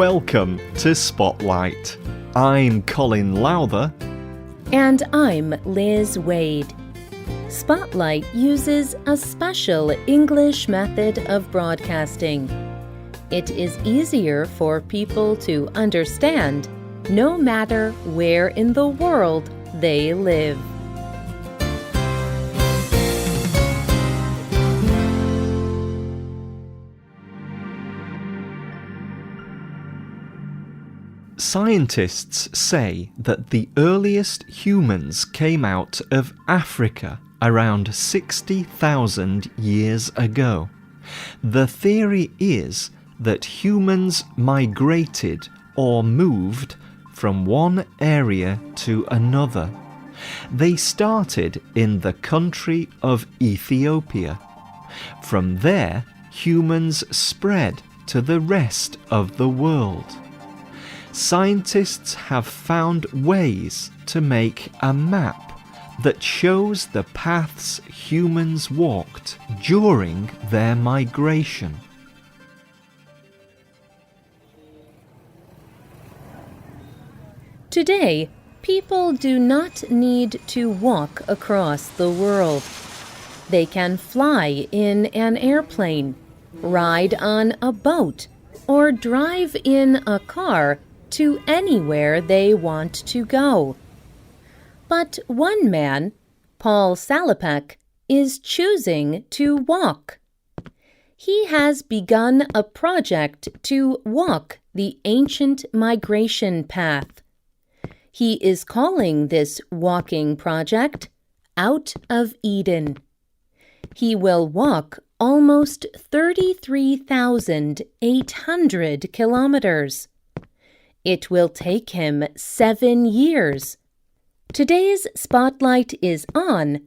Welcome to Spotlight. I'm Colin Lowther. And I'm Liz Waid. Spotlight uses a special English method of broadcasting. It is easier for people to understand, no matter where in the world they live. Scientists say that the earliest humans came out of Africa around 60,000 years ago. The theory is that humans migrated or moved from one area to another. They started in the country of Ethiopia. From there, humans spread to the rest of the world. Scientists have found ways to make a map that shows the paths humans walked during their migration. Today, people do not need to walk across the world. They can fly in an airplane, ride on a boat, or drive in a car to anywhere they want to go. But one man, Paul Salopek, is choosing to walk. He has begun a project to walk the ancient migration path. He is calling this walking project Out of Eden. He will walk almost 33,800 kilometers. It will take him 7 years. Today's spotlight is on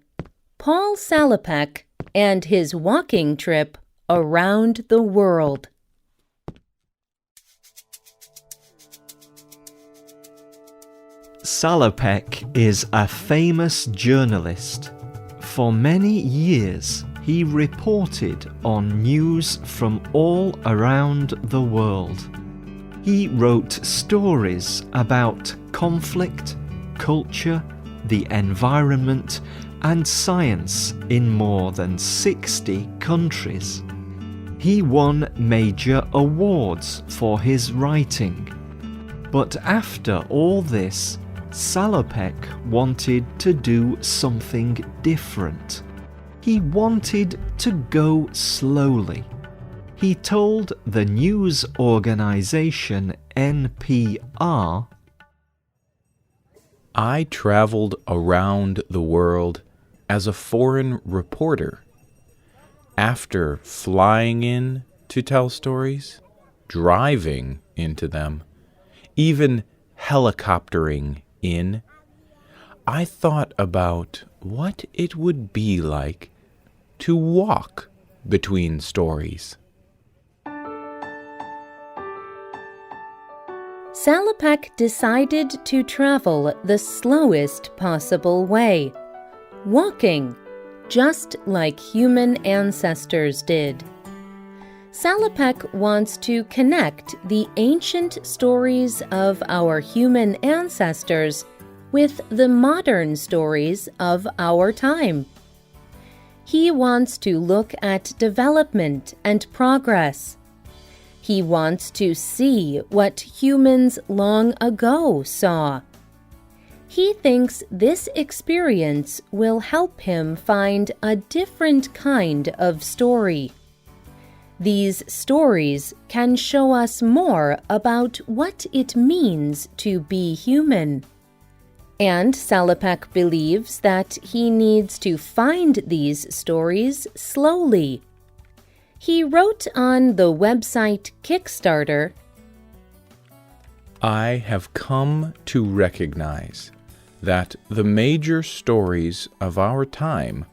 Paul Salopek and his walking trip around the world. Salopek is a famous journalist. For many years, he reported on news from all around the world. He wrote stories about conflict, culture, the environment, and science in more than 60 countries. He won major awards for his writing. But after all this, Salopek wanted to do something different. He wanted to go slowly. He told the news organization NPR, "I traveled around the world as a foreign reporter. After flying in to tell stories, driving into them, even helicoptering in, I thought about what it would be like to walk between stories." Salopek decided to travel the slowest possible way, walking, just like human ancestors did. Salopek wants to connect the ancient stories of our human ancestors with the modern stories of our time. He wants to look at development and progress. He wants to see what humans long ago saw. He thinks this experience will help him find a different kind of story. These stories can show us more about what it means to be human. And Salopek believes that he needs to find these stories slowly. He wrote on the website Kickstarter, "I have come to recognize that the major stories of our time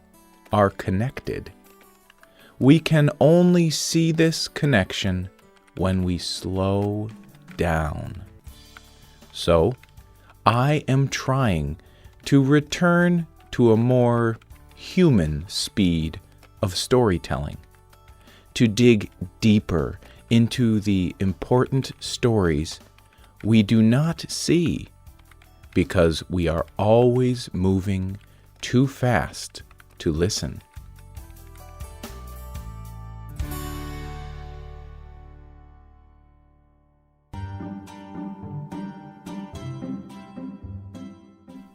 are connected. We can only see this connection when we slow down. So, I am trying to return to a more human speed of storytelling, to dig deeper into the important stories we do not see because we are always moving too fast to listen.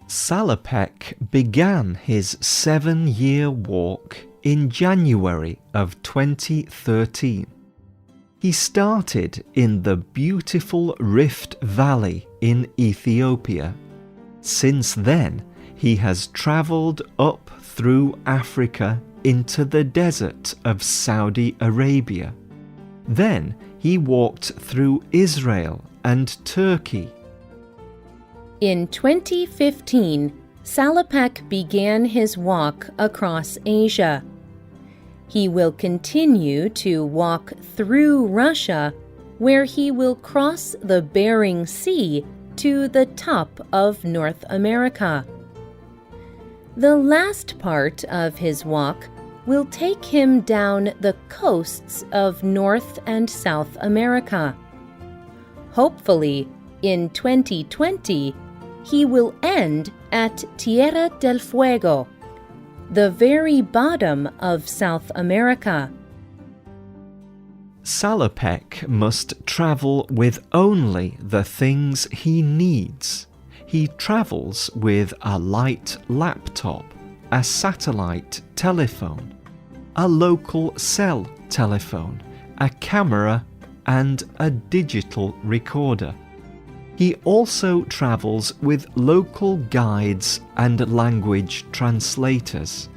Salopek began his 7-year walk in January of 2013. He started in the beautiful Rift Valley in Ethiopia. Since then, he has travelled up through Africa into the desert of Saudi Arabia. Then he walked through Israel and Turkey. In 2015, Salopek began his walk across Asia. He will continue to walk through Russia, where he will cross the Bering Sea to the top of North America. The last part of his walk will take him down the coasts of North and South America. Hopefully, in 2020, he will end at Tierra del Fuego, the very bottom of South America. Salopek must travel with only the things he needs. He travels with a light laptop, a satellite telephone, a local cell telephone, a camera, and a digital recorder. He also travels with local guides and language translators.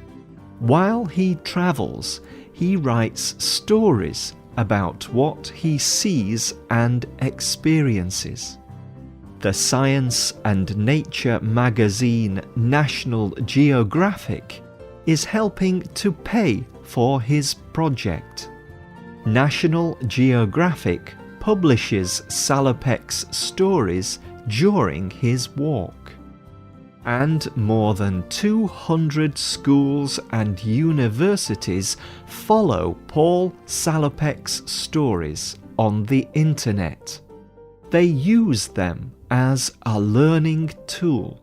While he travels, he writes stories about what he sees and experiences. The science and nature magazine National Geographic is helping to pay for his project. National Geographic publishes Salopek's stories during his walk. And more than 200 schools and universities follow Paul Salopek's stories on the internet. They use them as a learning tool.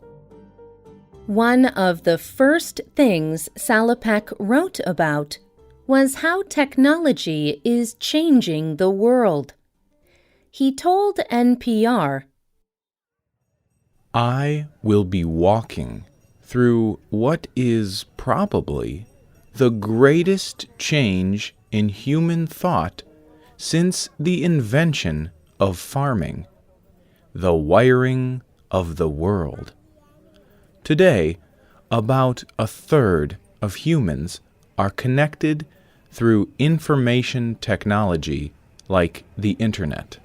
One of the first things Salopek wrote about was how technology is changing the world. He told NPR, I will be walking through what is probably the greatest change in human thought since the invention of farming, the wiring of the world. Today, about a third of humans are connected through information technology like the Internet.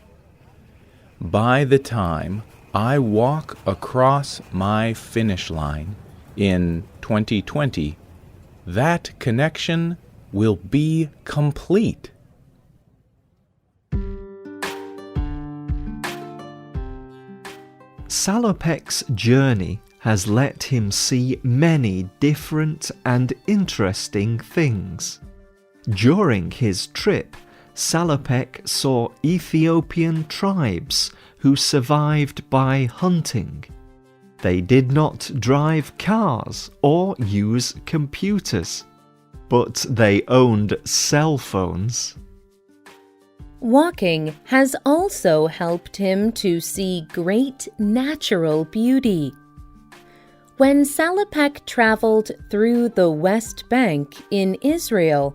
By the time I walk across my finish line in 2020, that connection will be complete. Salopek's journey has let him see many different and interesting things. During his trip, Salopek saw Ethiopian tribes who survived by hunting. They did not drive cars or use computers, but they owned cell phones. Walking has also helped him to see great natural beauty. When Salopek traveled through the West Bank in Israel,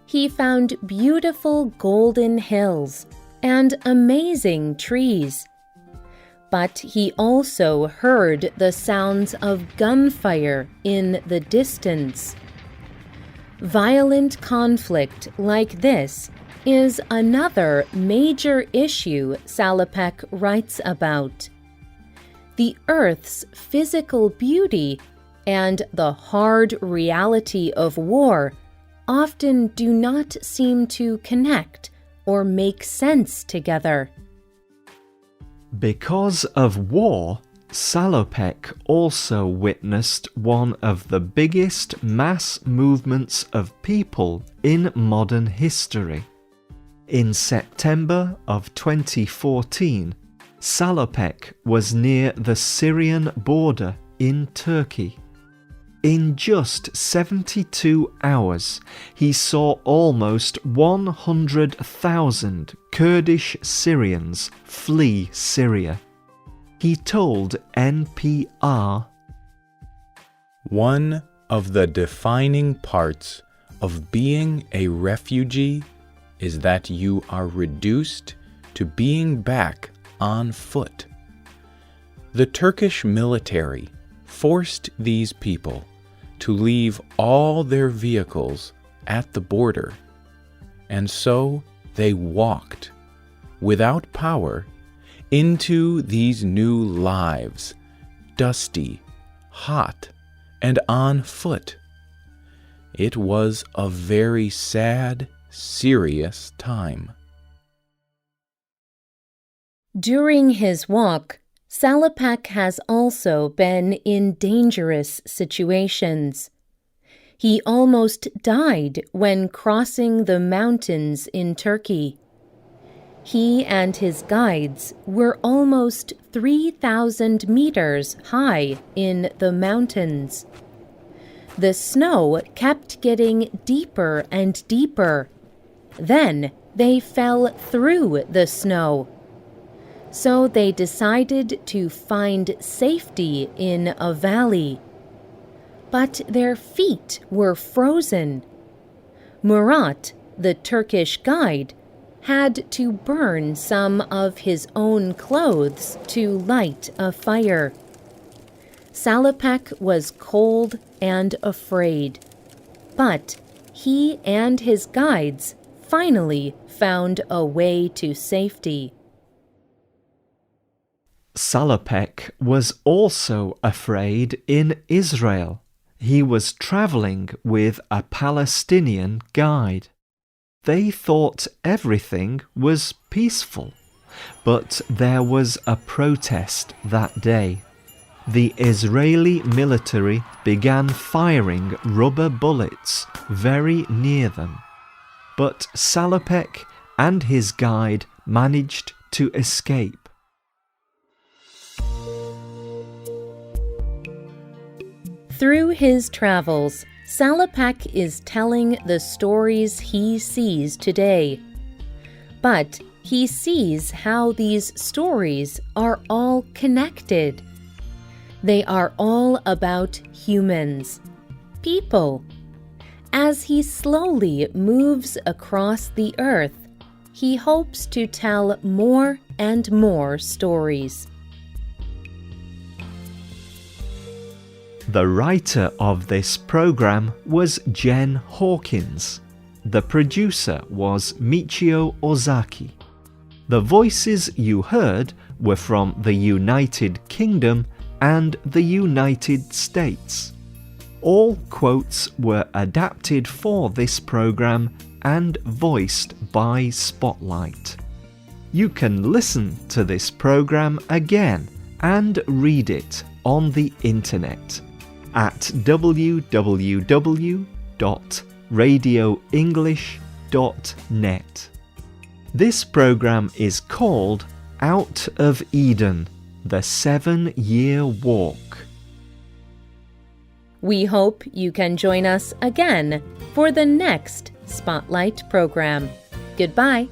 he found beautiful golden hills and amazing trees. But he also heard the sounds of gunfire in the distance. Violent conflict like this is another major issue Salopek writes about. The Earth's physical beauty and the hard reality of war often do not seem to connect or make sense together. Because of war, Salopek also witnessed one of the biggest mass movements of people in modern history. In September of 2014, Salopek was near the Syrian border in Turkey. In just 72 hours, he saw almost 100,000 Kurdish Syrians flee Syria. He told NPR, "One of the defining parts of being a refugee is that you are reduced to being back on foot. The Turkish military forced these people to leave all their vehicles at the border, and so they walked, without power, into these new lives, dusty, hot, and on foot. It was a very sad, serious time." During his walk, Salopek has also been in dangerous situations. He almost died when crossing the mountains in Turkey. He and his guides were almost 3,000 meters high in the mountains. The snow kept getting deeper and deeper. Then they fell through the snow. So they decided to find safety in a valley. But their feet were frozen. Murat, the Turkish guide, had to burn some of his own clothes to light a fire. Salopek was cold and afraid, but he and his guides finally found a way to safety. Salopek was also afraid in Israel. He was traveling with a Palestinian guide. They thought everything was peaceful, but there was a protest that day. The Israeli military began firing rubber bullets very near them, but Salopek and his guide managed to escape. Through his travels, Salopek is telling the stories he sees today. But he sees how these stories are all connected. They are all about humans, people. As he slowly moves across the earth, he hopes to tell more and more stories. The writer of this program was Jen Hawkins. The producer was Michio Ozaki. The voices you heard were from the United Kingdom and the United States. All quotes were adapted for this program and voiced by Spotlight. You can listen to this program again and read it on the internet at www.radioenglish.net. This program is called Out of Eden, the 7-Year Walk. We hope you can join us again for the next Spotlight program. Goodbye.